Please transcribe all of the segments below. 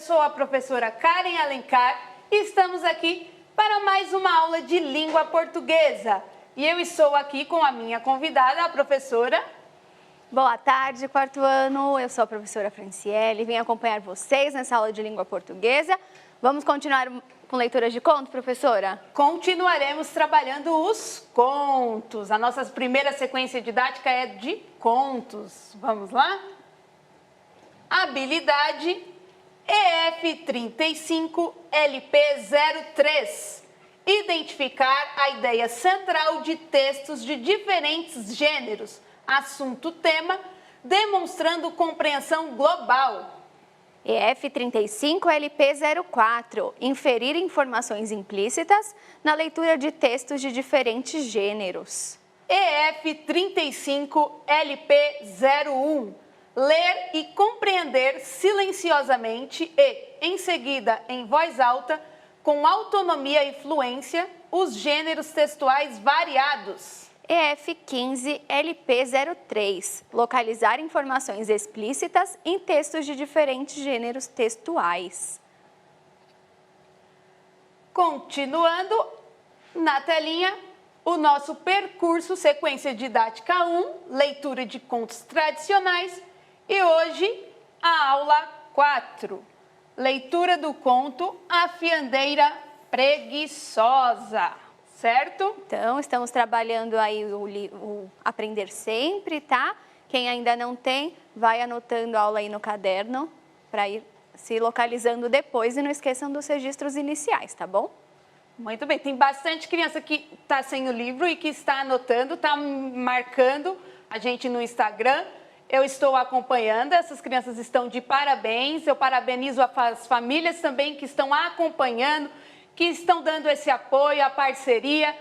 sou a professora Karen Alencar e estamos aqui para mais uma aula de língua portuguesa. E eu estou aqui com a minha convidada, a professora... Boa tarde, quarto ano. Eu sou a professora Franciele, vim acompanhar vocês nessa aula de língua portuguesa. Vamos continuar com leituras de conto, professora? Continuaremos trabalhando os contos. A nossa primeira sequência didática é de contos. Vamos lá? Habilidade EF35 LP03. Identificar a ideia central de textos de diferentes gêneros. Assunto tema, demonstrando compreensão global. EF35 LP04. Inferir informações implícitas na leitura de textos de diferentes gêneros. EF35 LP01. Ler e compreender silenciosamente e, em seguida, em voz alta, com autonomia e fluência, os gêneros textuais variados. EF15 LP03. Localizar informações explícitas em textos de diferentes gêneros textuais. Continuando, na telinha, o nosso percurso sequência didática 1, leitura de contos tradicionais, e hoje a aula 4, leitura do conto A Fiandeira Preguiçosa. Certo? Então, estamos trabalhando aí o Aprender Sempre, tá? Quem ainda não tem, vai anotando a aula aí no caderno para ir se localizando depois e não esqueçam dos registros iniciais, tá bom? Muito bem, tem bastante criança que está sem o livro e que está anotando, está marcando a gente no Instagram. Eu estou acompanhando, essas crianças estão de parabéns, eu parabenizo as famílias também que estão acompanhando, que estão dando esse apoio, a parceria.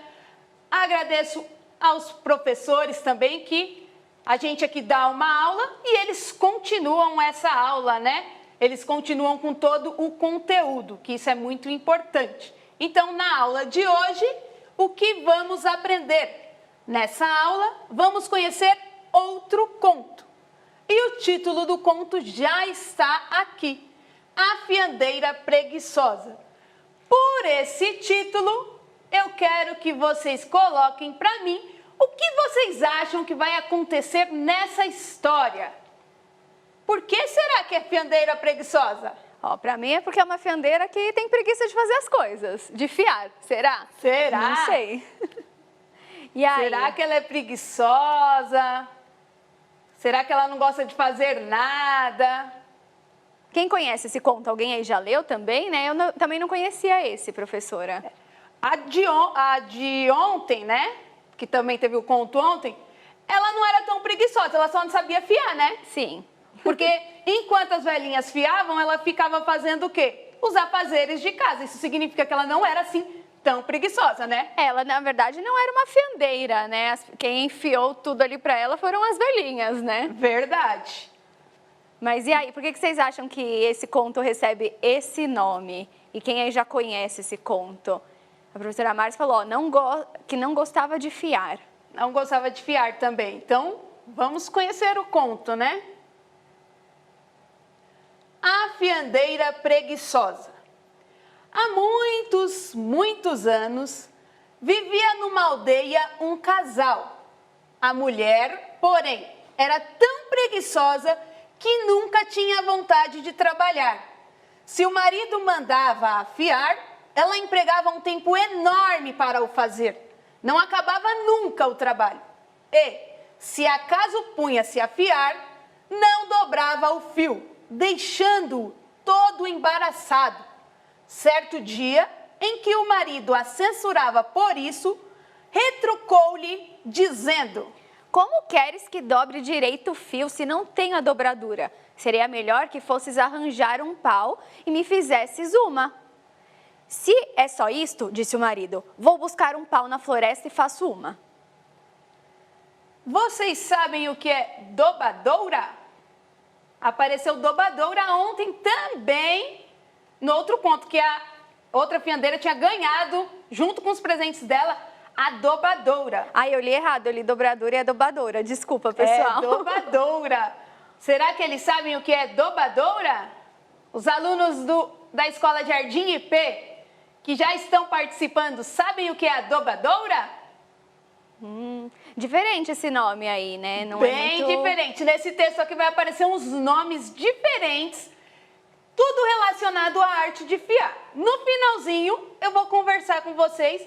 Agradeço aos professores também, que a gente aqui dá uma aula e eles continuam essa aula, né? Eles continuam com todo o conteúdo, que isso é muito importante. Então, na aula de hoje, o que vamos aprender? Nessa aula, vamos conhecer outro conto. E o título do conto já está aqui, A Fiandeira Preguiçosa. Por esse título, eu quero que vocês coloquem para mim o que vocês acham que vai acontecer nessa história. Por que será que é fiandeira preguiçosa? Ó, para mim é porque é uma fiandeira que tem preguiça de fazer as coisas, de fiar. Será? Será? Não sei. E aí? Será que ela é preguiçosa? Será que ela não gosta de fazer nada? Quem conhece esse conto? Alguém aí já leu também, né? Eu também não conhecia esse, professora. A de ontem, né? Que também teve o conto ontem, ela não era tão preguiçosa, ela só não sabia fiar, né? Sim. Porque enquanto as velhinhas fiavam, ela ficava fazendo o quê? Os afazeres de casa. Isso significa que ela não era assim tão preguiçosa, né? Ela, na verdade, não era uma fiandeira, né? Quem enfiou tudo ali para ela foram as velhinhas, né? Verdade. Mas e aí, por que vocês acham que esse conto recebe esse nome? E quem aí já conhece esse conto? A professora Márcia falou, que não gostava de fiar. Não gostava de fiar também. Então, vamos conhecer o conto, né? A Fiandeira Preguiçosa. Há muitos anos, vivia numa aldeia um casal. A mulher, porém, era tão preguiçosa que nunca tinha vontade de trabalhar. Se o marido mandava afiar, ela empregava um tempo enorme para o fazer. Não acabava nunca o trabalho. E, se acaso punha-se a afiar, não dobrava o fio, deixando-o todo embaraçado. Certo dia, em que o marido a censurava por isso, retrucou-lhe, dizendo: como queres que dobre direito o fio se não tenho a dobradura? Seria melhor que fosses arranjar um pau e me fizesses uma. Se é só isto, disse o marido, vou buscar um pau na floresta e faço uma. Vocês sabem o que é dobadoura? Apareceu dobadoura ontem também, no outro conto, que a outra fiandeira tinha ganhado, junto com os presentes dela, a dobadoura. Ah, eu li errado, eu li dobradura e é dobadora. Desculpa, pessoal. É dobadoura. Será que eles sabem o que é dobadoura? Os alunos da Escola Jardim IP, que já estão participando, sabem o que é a dobradora? Diferente esse nome aí, né? Não Bem diferente. Nesse texto aqui vai aparecer uns nomes diferentes, tudo relacionado à arte de fiar. No finalzinho, eu vou conversar com vocês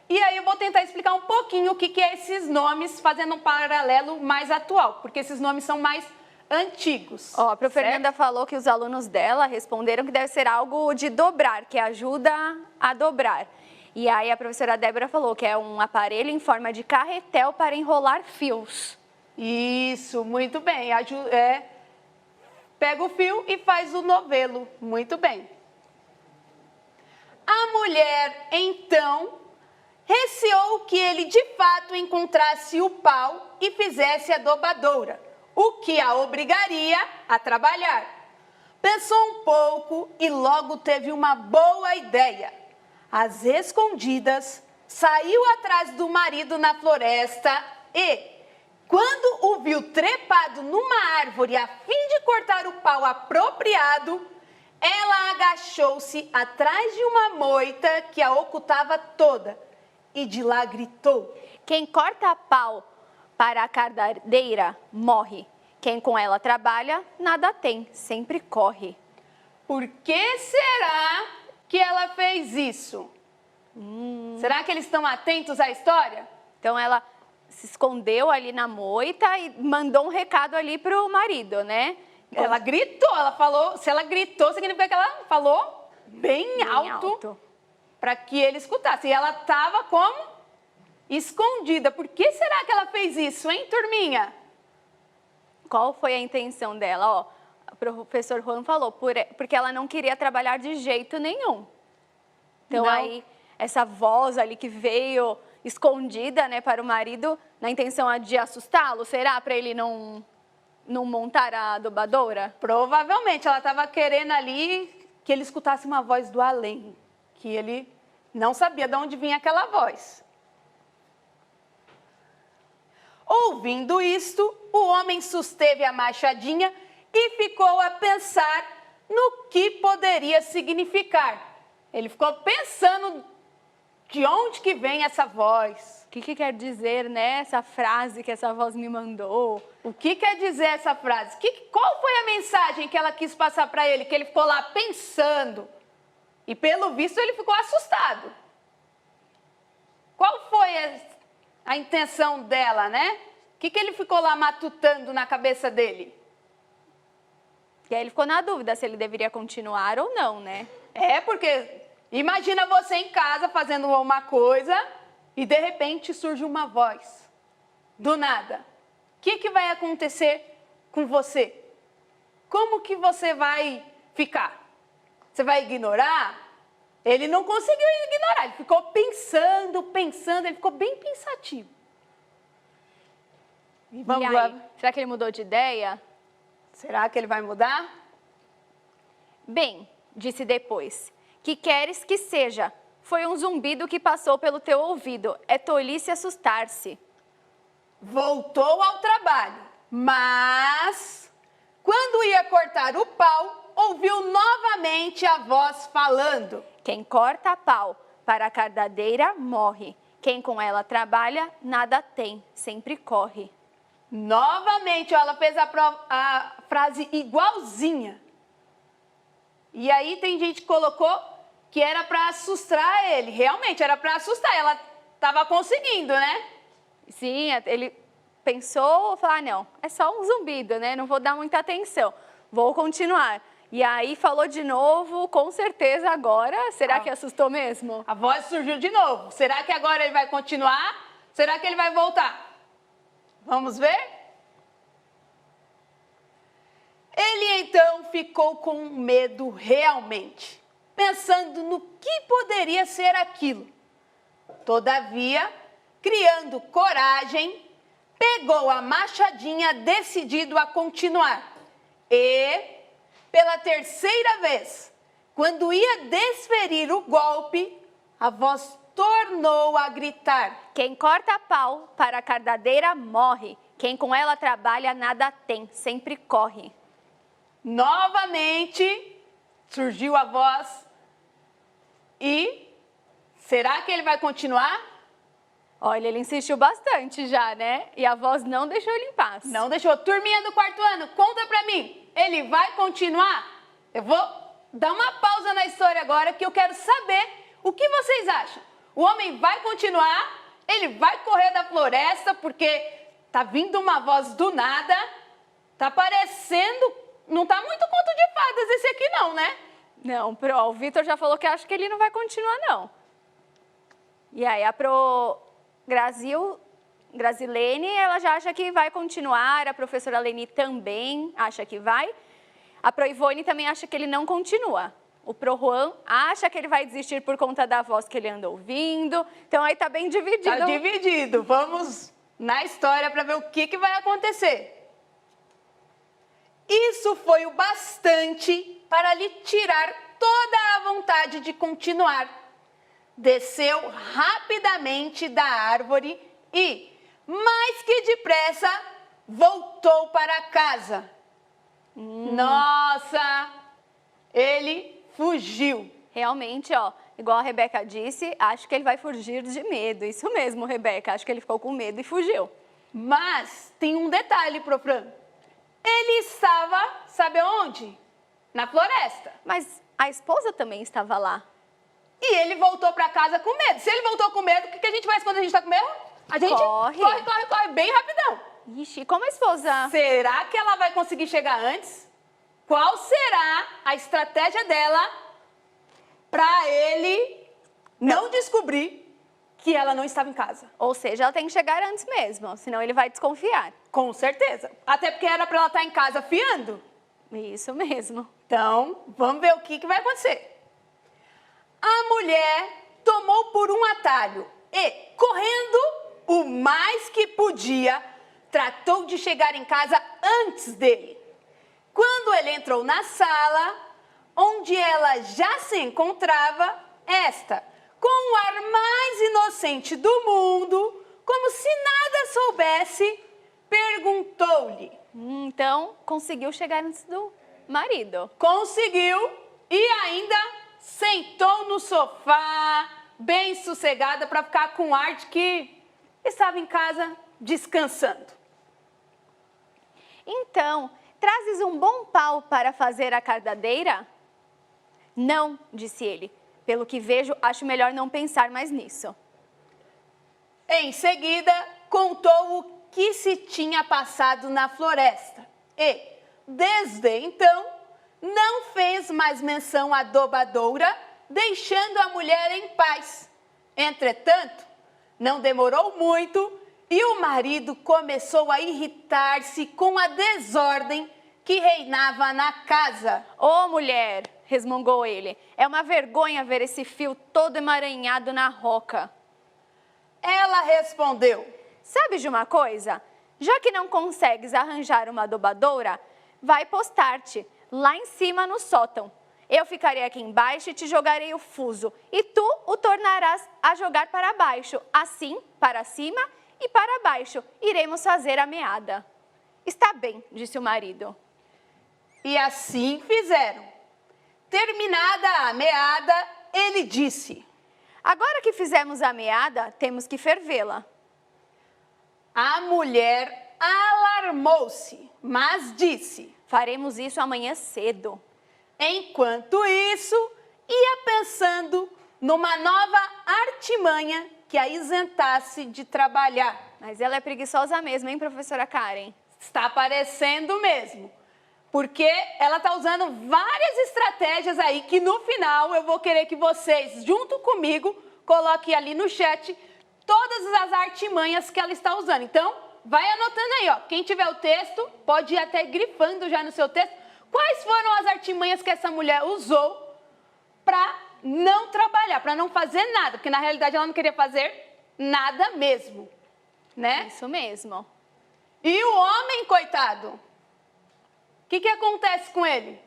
e aí eu vou tentar explicar um pouquinho o que é esses nomes, fazendo um paralelo mais atual, porque esses nomes são mais antigos. Ó, a prof. Fernanda falou que os alunos dela responderam que deve ser algo de dobrar, que ajuda a dobrar. E aí a professora Débora falou que é um aparelho em forma de carretel para enrolar fios. Isso, muito bem. Pega o fio e faz o novelo. Muito bem. A mulher, então, receou que ele de fato encontrasse o pau e fizesse a dobradora, o que a obrigaria a trabalhar. Pensou um pouco e logo teve uma boa ideia. Às escondidas, saiu atrás do marido na floresta e, quando o viu trepado numa árvore a fim de cortar o pau apropriado, ela agachou-se atrás de uma moita que a ocultava toda e de lá gritou: Quem corta pau para a cardadeira morre. Quem com ela trabalha, nada tem, sempre corre. Por que será que ela fez isso? Será que eles estão atentos à história? Então ela se escondeu ali na moita e mandou um recado ali pro marido, né? Ela gritou, ela falou, se ela gritou, significa que ela falou bem alto. Para que ele escutasse. E ela estava como? Escondida. Por que será que ela fez isso, hein, turminha? Qual foi a intenção dela? Ó, o professor Juan falou, porque ela não queria trabalhar de jeito nenhum. Então aí, essa voz ali que veio escondida, né, para o marido, na intenção de assustá-lo, será? Para ele não montar a dobradora? Provavelmente, ela estava querendo ali que ele escutasse uma voz do além, que ele não sabia de onde vinha aquela voz. Ouvindo isto, o homem susteve a machadinha e ficou a pensar no que poderia significar. Ele ficou pensando de onde que vem essa voz. O que quer dizer, né, essa frase que essa voz me mandou? O que quer dizer essa frase? Qual foi a mensagem que ela quis passar para ele? Que ele ficou lá pensando. E pelo visto ele ficou assustado. Qual foi a intenção dela, né? O que ele ficou lá matutando na cabeça dele? E aí ele ficou na dúvida se ele deveria continuar ou não, né? Porque imagina você em casa fazendo uma coisa e de repente surge uma voz. Do nada. O que vai acontecer com você? Como que você vai ficar? Você vai ignorar? Ele não conseguiu ignorar, ele ficou pensando, ele ficou bem pensativo. E aí, será que ele mudou de ideia? Será que ele vai mudar? Bem, disse depois, que queres que seja? Foi um zumbido que passou pelo teu ouvido, é tolice assustar-se. Voltou ao trabalho, mas quando ia cortar o pau, ouviu novamente a voz falando: Quem corta pau para a cardadeira morre. Quem com ela trabalha, nada tem, sempre corre. Novamente, ela fez a frase igualzinha. E aí tem gente que colocou que era para assustar ele. Realmente, era para assustar. Ela estava conseguindo, né? Sim, ele pensou, falou, não, é só um zumbido, né? Não vou dar muita atenção, vou continuar. E aí falou de novo, com certeza agora, será que assustou mesmo? A voz surgiu de novo. Será que agora ele vai continuar? Será que ele vai voltar? Vamos ver? Ele então ficou com medo realmente, pensando no que poderia ser aquilo. Todavia, criando coragem, pegou a machadinha decidido a continuar. E, pela terceira vez, quando ia desferir o golpe, a voz tornou a gritar: Quem corta pau para a cardadeira morre. Quem com ela trabalha nada tem, sempre corre. Novamente, surgiu a voz. E será que ele vai continuar? Olha, ele insistiu bastante já, né? E a voz não deixou ele em paz. Não deixou. Turminha do quarto ano, conta pra mim. Ele vai continuar? Eu vou dar uma pausa na história agora que eu quero saber o que vocês acham. O homem vai continuar? Ele vai correr da floresta porque tá vindo uma voz do nada? Tá parecendo... Não tá muito conto de fadas esse aqui não, né? Não, o Vitor já falou que acha que ele não vai continuar, não. E aí, a Grazilene, ela já acha que vai continuar, a professora Leni também acha que vai. A Pro Ivone também acha que ele não continua. O Pro Juan acha que ele vai desistir por conta da voz que ele anda ouvindo. Então, aí tá bem dividido. Tá dividido. Vamos na história para ver o que vai acontecer. Isso foi o bastante para lhe tirar toda a vontade de continuar. Desceu rapidamente da árvore e, mais que depressa, voltou para casa. Nossa! Ele fugiu. Realmente, ó, igual a Rebeca disse, acho que ele vai fugir de medo. Isso mesmo, Rebeca, acho que ele ficou com medo e fugiu. Mas tem um detalhe, Profran. Ele estava, sabe onde? Na floresta. Mas a esposa também estava lá. E ele voltou para casa com medo. Se ele voltou com medo, o que a gente faz quando a gente está com medo? A gente corre bem rapidão. Ixi, como a esposa? Será que ela vai conseguir chegar antes? Qual será a estratégia dela para ele não descobrir que ela não estava em casa? Ou seja, ela tem que chegar antes mesmo, senão ele vai desconfiar. Com certeza. Até porque era para ela estar em casa fiando. Isso mesmo. Então, vamos ver o que vai acontecer. A mulher tomou por um atalho e, correndo o mais que podia, tratou de chegar em casa antes dele. Quando ele entrou na sala, onde ela já se encontrava, esta, com o ar mais inocente do mundo, como se nada soubesse, perguntou-lhe. Então, conseguiu chegar antes do marido. Conseguiu e ainda sentou no sofá, bem sossegada, para ficar com ar de que estava em casa descansando. Então, trazes um bom pau para fazer a cardadeira? Não, disse ele. Pelo que vejo, acho melhor não pensar mais nisso. Em seguida, contou o que se tinha passado na floresta e, desde então, não fez mais menção à dobadoura, deixando a mulher em paz. Entretanto, não demorou muito e o marido começou a irritar-se com a desordem que reinava na casa. Ô, mulher, resmungou ele, é uma vergonha ver esse fio todo emaranhado na roca. Ela respondeu: sabe de uma coisa? Já que não consegues arranjar uma adubadoura, vai postar-te lá em cima no sótão. Eu ficarei aqui embaixo e te jogarei o fuso, e tu o tornarás a jogar para baixo, assim, para cima e para baixo. Iremos fazer a meada. Está bem, disse o marido. E assim fizeram. Terminada a meada, ele disse: agora que fizemos a meada, temos que fervê-la. A mulher alarmou-se, mas disse: faremos isso amanhã cedo. Enquanto isso, ia pensando numa nova artimanha que a isentasse de trabalhar. Mas ela é preguiçosa mesmo, hein, professora Karen? Está parecendo mesmo. Porque ela está usando várias estratégias aí que no final eu vou querer que vocês, junto comigo, coloquem ali no chat todas as artimanhas que ela está usando. Então, vai anotando aí, ó. Quem tiver o texto, pode ir até grifando já no seu texto. Quais foram as artimanhas que essa mulher usou para não trabalhar, para não fazer nada? Porque na realidade ela não queria fazer nada mesmo, né? Isso mesmo. E o homem, coitado, o que acontece com ele?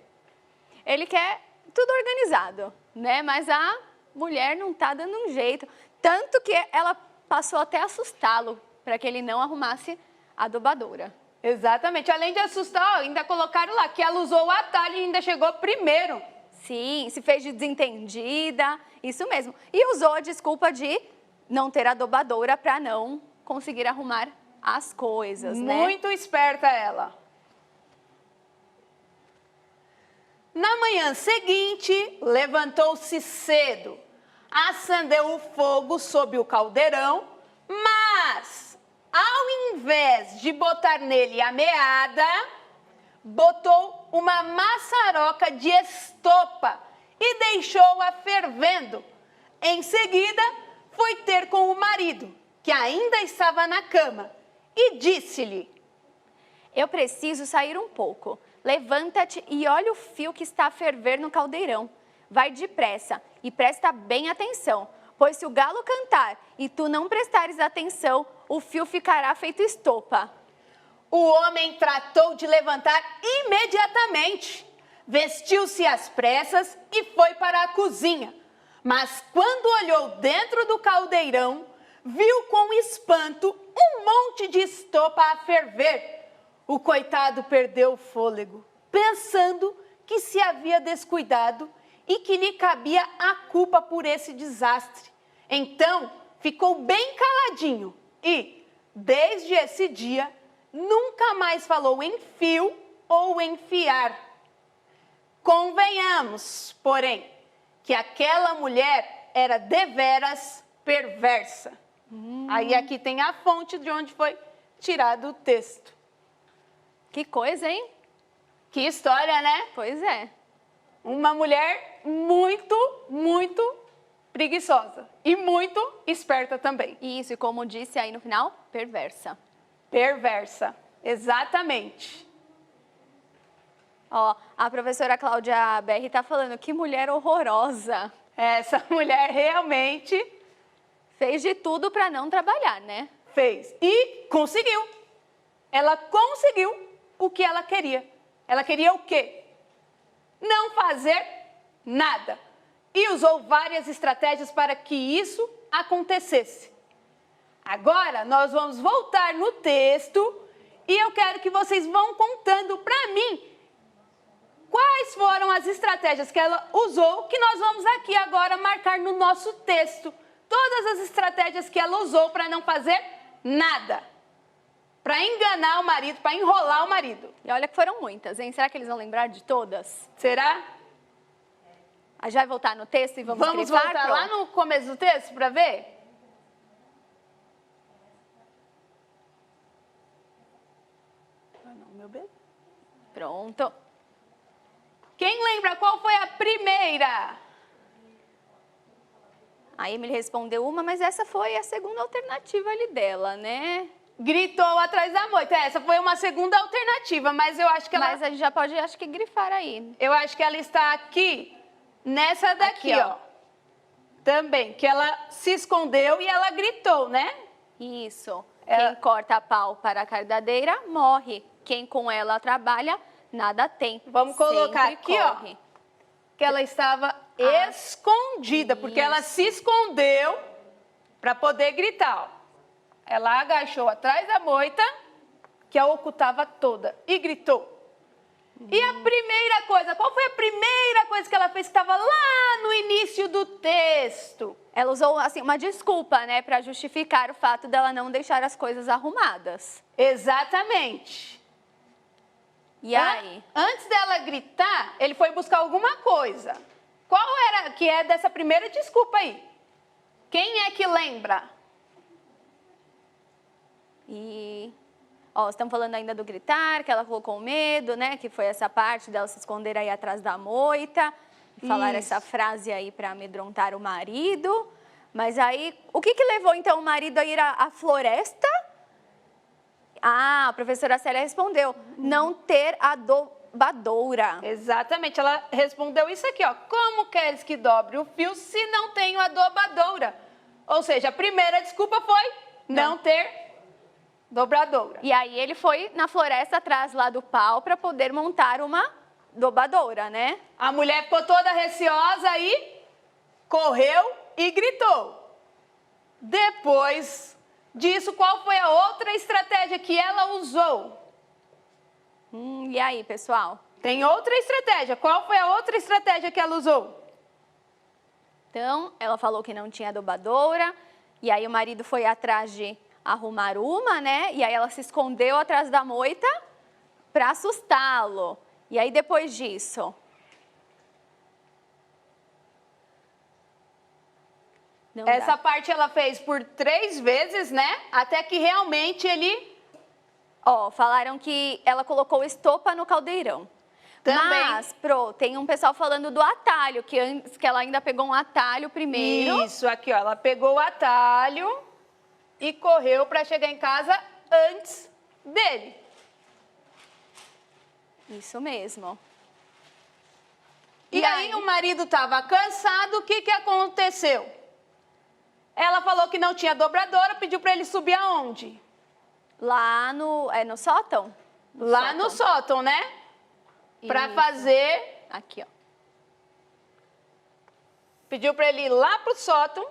Ele quer tudo organizado, né? Mas a mulher não tá dando um jeito. Tanto que ela passou até a assustá-lo para que ele não arrumasse a adubadoura. Exatamente. Além de assustar, ó, ainda colocaram lá que ela usou o atalho e ainda chegou primeiro. Sim, se fez de desentendida, isso mesmo. E usou a desculpa de não ter adobadora para não conseguir arrumar as coisas, né? Muito esperta ela. Na manhã seguinte, levantou-se cedo, acendeu o fogo sob o caldeirão, mas, ao invés de botar nele a meada, botou uma maçaroca de estopa e deixou-a fervendo. Em seguida, foi ter com o marido, que ainda estava na cama, e disse-lhe: Eu preciso sair um pouco. Levanta-te e olha o fio que está a ferver no caldeirão. Vai depressa e presta bem atenção, pois se o galo cantar e tu não prestares atenção, o fio ficará feito estopa. O homem tratou de levantar imediatamente, vestiu-se às pressas e foi para a cozinha. Mas quando olhou dentro do caldeirão, viu com espanto um monte de estopa a ferver. O coitado perdeu o fôlego, pensando que se havia descuidado e que lhe cabia a culpa por esse desastre. Então, ficou bem caladinho e, desde esse dia, nunca mais falou em fio ou em fiar. Convenhamos, porém, que aquela mulher era deveras perversa. Aí aqui tem a fonte de onde foi tirado o texto. Que coisa, hein? Que história, né? Pois é. Uma mulher muito preguiçosa e muito esperta também. Isso, e como disse aí no final, perversa. Perversa, exatamente. Ó, a professora Cláudia Berri tá falando, que mulher horrorosa. Essa mulher realmente Fez de tudo para não trabalhar, né? fez e conseguiu. Ela conseguiu o que ela queria. Ela queria o quê? Não fazer nada. E usou várias estratégias para que isso acontecesse. Agora nós vamos voltar no texto e eu quero que vocês vão contando para mim quais foram as estratégias que ela usou, que nós vamos aqui agora marcar no nosso texto. Todas as estratégias que ela usou para não fazer nada. Para enganar o marido, para enrolar o marido. E olha que foram muitas, hein? Será que eles vão lembrar de todas? Será? A gente vai voltar no texto e vamos Vamos grifar, voltar Pro? lá no começo do texto para ver? Ah, não, meu bem. Pronto. Quem lembra qual foi a primeira? A Emily respondeu uma, mas essa foi a segunda alternativa ali dela, né? Gritou atrás da moita. Essa foi uma segunda alternativa, mas eu acho que ela... Mas a gente já pode, acho que, grifar aí. Eu acho que ela está aqui, nessa daqui, Aqui, ó. Também, que ela se escondeu e ela gritou, né? Isso. Ela- Quem corta pau para a cardadeira, morre. Quem com ela trabalha, nada tem. Vamos colocar Sempre aqui, ó. corre. Que ela estava escondida, porque ela se escondeu para poder gritar, ó. Ela agachou atrás da moita, que a ocultava toda, e gritou. E a primeira coisa, qual foi a primeira coisa que ela fez que estava lá no início do texto? Ela usou, assim, uma desculpa, né, para justificar o fato dela não deixar as coisas arrumadas. Exatamente. E aí? Antes dela gritar, ele foi buscar alguma coisa. Qual era que é dessa primeira desculpa aí? Quem é que lembra? E, ó, estamos falando ainda do gritar, que ela colocou medo, né? Que foi essa parte dela se esconder aí atrás da moita. E falar Isso. essa frase aí para amedrontar o marido. Mas aí, o que levou então o marido a ir à floresta? Ah, a professora Célia respondeu, não ter adobadora. Exatamente, ela respondeu isso aqui, ó. Como queres que dobre o fio se não tenho adobadora? Ou seja, a primeira desculpa foi não ter dobradora. E aí ele foi na floresta atrás lá do pau para poder montar uma dobradora, né? A mulher ficou toda receosa e correu e gritou. Depois disso, qual foi a outra estratégia que ela usou? E aí, pessoal? Tem outra estratégia. Qual foi a outra estratégia que ela usou? Então, ela falou que não tinha adubadora, e aí o marido foi atrás de arrumar uma, né? E aí ela se escondeu atrás da moita para assustá-lo. E aí depois disso... Essa parte ela fez por 3 vezes, né? Até que realmente ele... Ó, falaram que ela colocou estopa no caldeirão. Também. Mas, tem um pessoal falando do atalho, que antes que ela ainda pegou um atalho primeiro. Isso, aqui, ó. Ela pegou o atalho e correu para chegar em casa antes dele. Isso mesmo. E aí o marido estava cansado, o que aconteceu? Ela falou que não tinha dobradora, pediu para ele subir aonde? Lá no sótão? Lá no sótão, né? Para fazer... Aqui, ó. Pediu para ele ir lá pro sótão.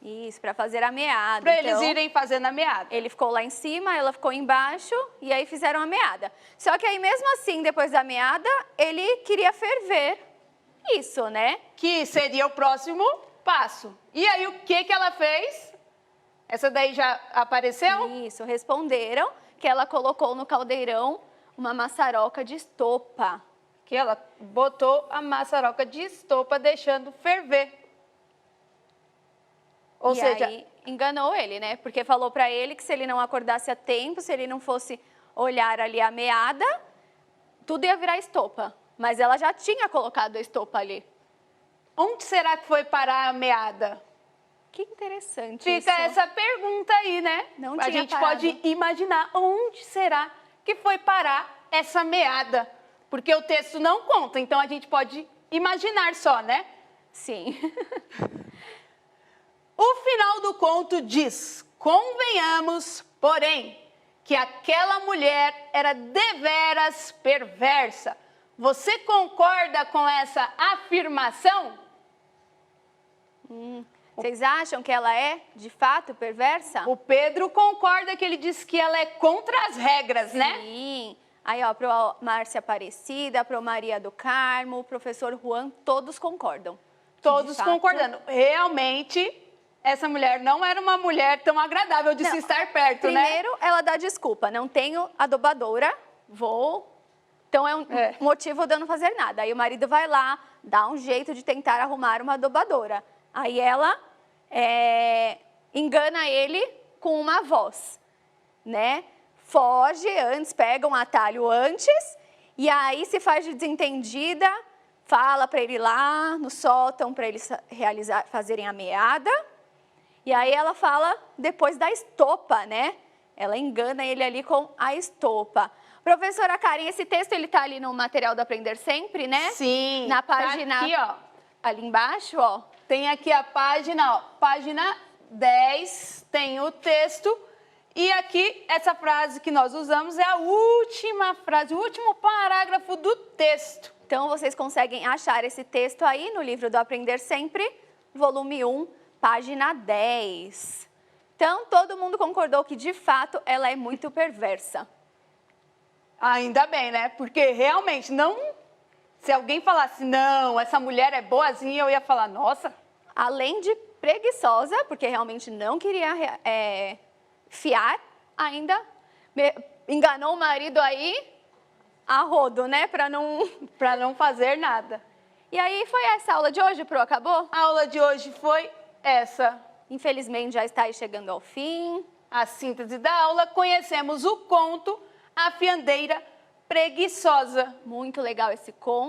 Isso, para fazer a meada. Para eles irem fazendo a meada. Ele ficou lá em cima, ela ficou embaixo, e aí fizeram a meada. Só que aí, mesmo assim, depois da meada, ele queria ferver. Isso, né? Que seria o próximo passo. E aí, o que ela fez? Essa daí já apareceu? Isso, responderam que ela colocou no caldeirão uma maçaroca de estopa. Que ela botou a maçaroca de estopa, deixando ferver. Ou seja... aí, enganou ele, né? Porque falou pra ele que se ele não acordasse a tempo, se ele não fosse olhar ali a meada, tudo ia virar estopa. Mas ela já tinha colocado a estopa ali. Onde será que foi parar a meada? Que interessante Fica isso. essa pergunta aí, né? Não a tinha gente parado. pode imaginar onde será que foi parar essa meada. Porque o texto não conta, então a gente pode imaginar só, né? Sim. O final do conto diz: convenhamos, porém, que aquela mulher era deveras perversa. Você concorda com essa afirmação? Vocês acham que ela é, de fato, perversa? O Pedro concorda, que ele diz que ela é contra as regras, né? Sim. Aí, ó, pro Márcia Aparecida, pro Maria do Carmo, o professor Juan, todos concordam. Todos concordando. Realmente, essa mulher não era uma mulher tão agradável de se estar perto, Primeiro, ela dá desculpa. Não tenho adubadora, vou... Então, é um motivo de eu não fazer nada. Aí o marido vai lá, dá um jeito de tentar arrumar uma adubadora. Aí ela engana ele com uma voz, né? Foge antes, pega um atalho antes, e aí se faz de desentendida, fala para ele ir lá no sótão, para eles fazerem a meada. E aí ela fala depois da estopa, né? Ela engana ele ali com a estopa. Professora Karen, esse texto ele tá ali no material do Aprender Sempre, né? Sim. Na página... Tá aqui, ó. Ali embaixo, ó. Tem aqui a página, ó. Página 10, tem o texto. E aqui, essa frase que nós usamos é a última frase, o último parágrafo do texto. Então, vocês conseguem achar esse texto aí no livro do Aprender Sempre, volume 1, página 10. Então, todo mundo concordou que, de fato, ela é muito perversa. Ainda bem, né? Porque realmente não... Se alguém falasse, não, essa mulher é boazinha, eu ia falar, nossa. Além de preguiçosa, porque realmente não queria fiar, ainda enganou o marido aí a rodo, né? Para não fazer nada. E aí foi essa a aula de hoje, Pro? Acabou? A aula de hoje foi essa. Infelizmente já está aí chegando ao fim. A síntese da aula, conhecemos o conto A Fiandeira Preguiçosa. Muito legal esse conto.